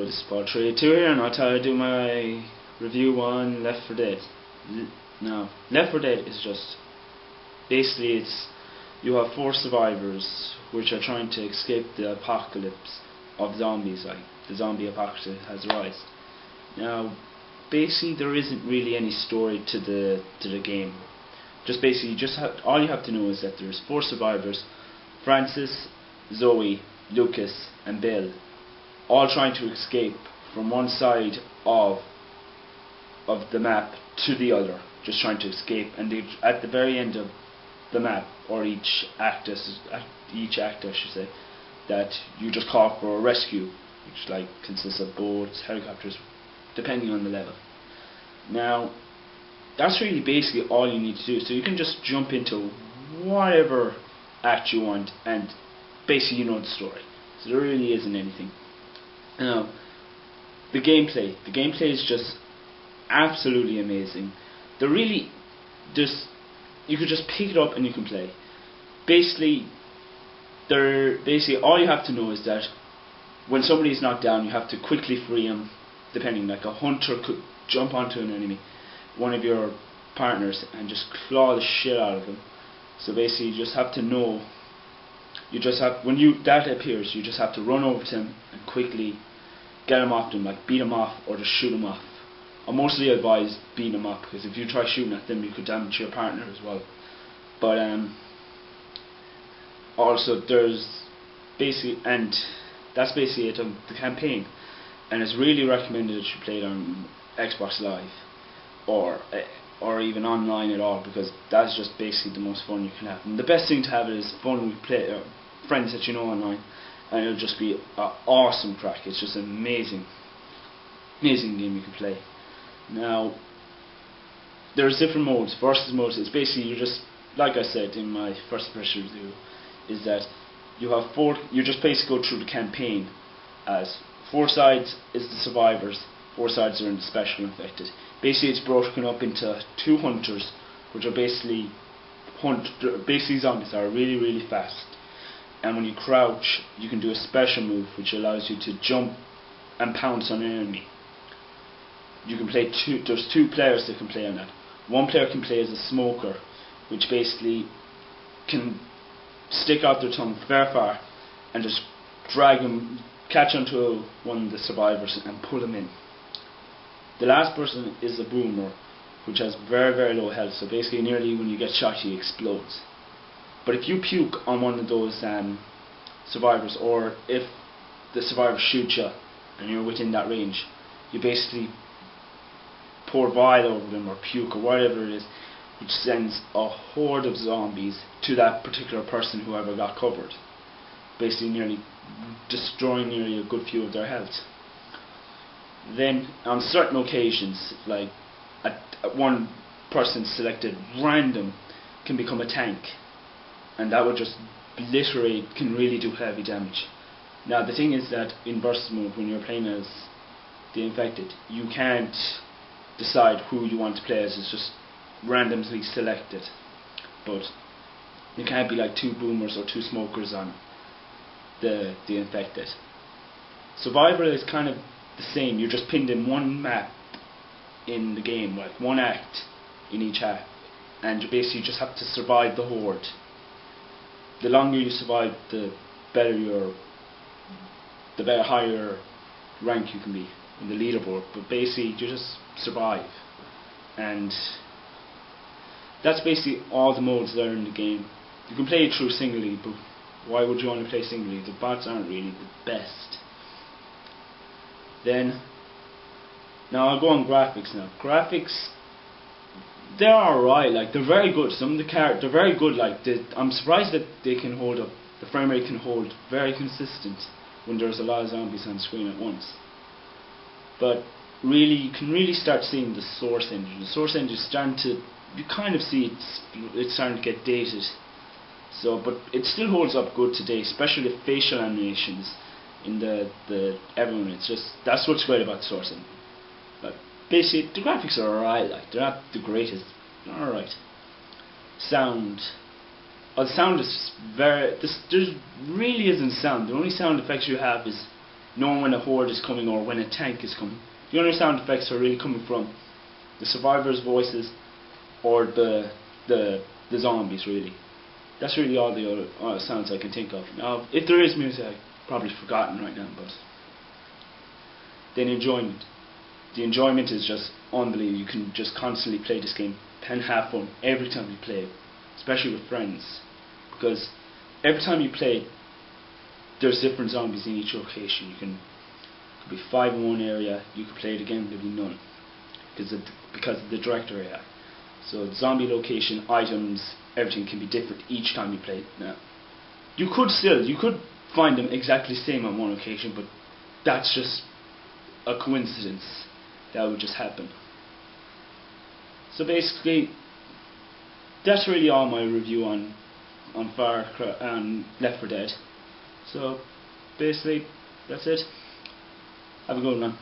this is Paul 382 here, and I'll tell you to do my review on Left 4 Dead. Now, Left 4 Dead is just basically you have 4 survivors which are trying to escape the apocalypse of zombies. Like the zombie apocalypse has arisen. Now, basically there isn't really any story to the game. Just basically, all you have to know is that there's 4 survivors: Francis, Zoe, Lucas, and Bill, all trying to escape from one side of the map to the other, just trying to escape. And at the very end of the map, or each act I should say, that you just call for a rescue, which consists of boats, helicopters, depending on the level. Now, that's really basically all you need to do. So you can just jump into whatever act you want, and basically you know the story. So there really isn't anything. Now, the gameplay is just absolutely amazing. You could just pick it up and you can play. Basically all you have to know is that when somebody is knocked down, you have to quickly free him. Depending, like a hunter could jump onto an enemy, one of your partners, and just claw the shit out of him. So basically, you just have to know. When that appears, you just have to run over to him and quickly get him off them, like beat him off or just shoot him off. I mostly advise beating him off, because if you try shooting at them, you could damage your partner as well. But also there's basically, and that's basically it on the campaign. And it's really recommended that you play it on Xbox Live, or even online at all, because that's just basically the most fun you can have. And the best thing to have is fun with friends that you know online, and it'll just be an awesome crack. It's just an amazing game you can play. Now, there's different modes. Versus modes is basically, you just, like I said in my first impression review, is that you have 4. You just basically go through the campaign as 4 sides is the survivors, 4 sides are in the special infected. Basically, it's broken up into 2 hunters, which are basically zombies that are really, really fast. And when you crouch, you can do a special move which allows you to jump and pounce on an enemy. You can play there's 2 players that can play on that. One player can play as a smoker, which basically can stick out their tongue very far and just drag him, catch onto one of the survivors and pull him in. The last person is a boomer, which has very, very low health, so basically nearly when you get shot he explodes. But if you puke on one of those survivors, or if the survivor shoots you and you're within that range, you basically pour bile over them or puke or whatever it is, which sends a horde of zombies to that particular person, whoever got covered, basically destroying nearly a good few of their health. Then on certain occasions, like one person selected random can become a tank, and that would just can really do heavy damage. Now the thing is that in versus mode, when you're playing as the infected, you can't decide who you want to play as. It's just randomly selected. But you can't be like 2 boomers or 2 smokers on the infected. Survival is kind of the same. You're just pinned in one map in the game, like one act in each act, and you basically just have to survive the horde. The longer you survive, the higher rank you can be in the leaderboard. But basically you just survive, and that's basically all the modes that are in the game. You can play it through singly, but why would you want to play singly? The bots aren't really the best. Then, now I'll go on graphics now. Graphics, they're alright, like they're very good. Some of the characters, they're very good. I'm surprised that they can hold up. The frame rate can hold very consistent when there's a lot of zombies on screen at once. But really, you can really start seeing the source engine. The source engine is starting to, you kind of see it's starting to get dated. So, but it still holds up good today, especially the facial animations in the everyone. It's just, that's what's great about the source engine. But basically, the graphics are alright. Like, they're not the greatest. They're alright. Sound. Oh, the sound is there really isn't sound. The only sound effects you have is knowing when a horde is coming or when a tank is coming. The only sound effects are really coming from the survivors' voices or the zombies, really. That's really all the other sounds I can think of. Now, if there is music, I've probably forgotten right now, but then enjoyment. The enjoyment is just unbelievable. You can just constantly play this game and have fun every time you play it, especially with friends, because every time you play, there's different zombies in each location. You can could be 5 in one area, you could play it again, there'll be none, because of the direct area. So the zombie location, items, everything can be different each time you play it. Now, you could find them exactly the same on one location, but that's just a coincidence that would just happen. So basically, that's really all my review on Left 4 Dead. So basically, that's it. Have a good one, man.